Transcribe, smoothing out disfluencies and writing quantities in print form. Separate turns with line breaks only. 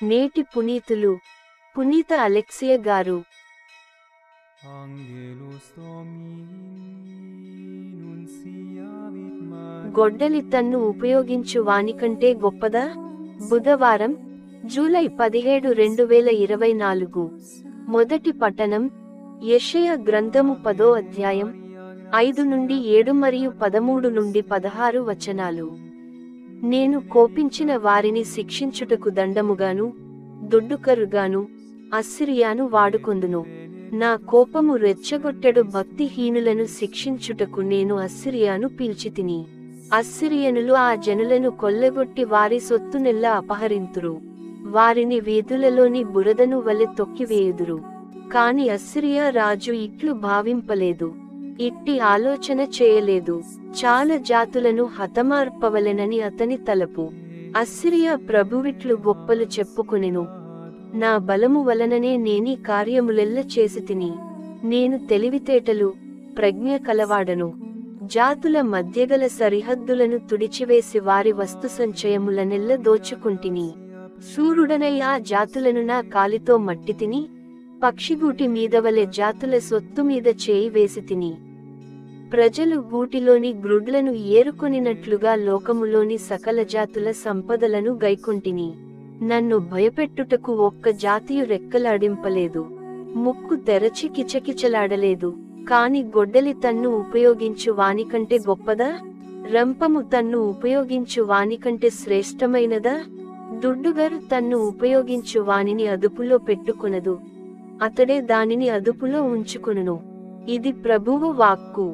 నేటి పునీతులు పునీత అలెక్సియ గారు. గొడ్డలి తన్ను ఉపయోగించు వానికంటే గొప్పదా? బుధవారం, జూలై 17, 2024. మొదటి పఠనం యెషయా గ్రంథము 10వ అధ్యాయం 5 నుండి 7 మరియు 13 నుండి 16 వచనాలు. నేను కోపించిన వారిని శిక్షించుటకు దండముగాను దుడ్డుకరుగాను అస్సిరియాను వాడుకొందును. నా కోపము రెచ్చగొట్టెడు భక్తిహీనులను శిక్షించుటకు నేను అస్సిరియాను పీల్చితిని. అస్సిరియనులు ఆ జనులను కొల్లగొట్టి వారి సొత్తునెల్లా అపహరింతురు. వారిని వీధులలోని బురదను వలె తొక్కివేయుదురు. కాని అస్సిరియా రాజు ఇట్లు భావింపలేదు, ఇట్టి ఆలోచన చేయలేదు. చాలా జాతులను హతమార్పవలెనని అతని తలపు. అస్సిరియా ప్రభువిట్లు గొప్పలు చెప్పుకొనెను. నా బలము వలననే నేనీ కార్యములెల్ల చేసితిని. నేను తెలివితేటలు ప్రజ్ఞ కలవాడను. జాతుల మధ్యగల సరిహద్దులను తుడిచివేసి వారి వస్తు సంచయములనెల్ల దోచుకుంటిని. సూర్యుడనై ఆ జాతులను నా కాలితో మట్టితిని. పక్షిగూటి మీదవలె జాతుల సొత్తు మీద చేయి వేసితిని. ప్రజలు గూటిలోని గ్రుడ్లను ఏరుకొనినట్లుగా లోకములోని సకల జాతుల సంపదలను గైకొంటిని. నన్ను భయపెట్టుటకు ఒక్క జాతియు రెక్కలాడింపలేదు, ముక్కు తెరచి కిచకిచలాడలేదు. కాని గొడ్డలి తన్ను ఉపయోగించు వానికంటే గొప్పదా? రంపము తన్ను ఉపయోగించు వానికంటే శ్రేష్టమైనదా? దుడ్డుగరు తన్ను ఉపయోగించు వానిని అదుపులో పెట్టుకొనదు, అతడే దానిని అదుపులో ఉంచుకొనును. ఇది ప్రభువు వాక్కు.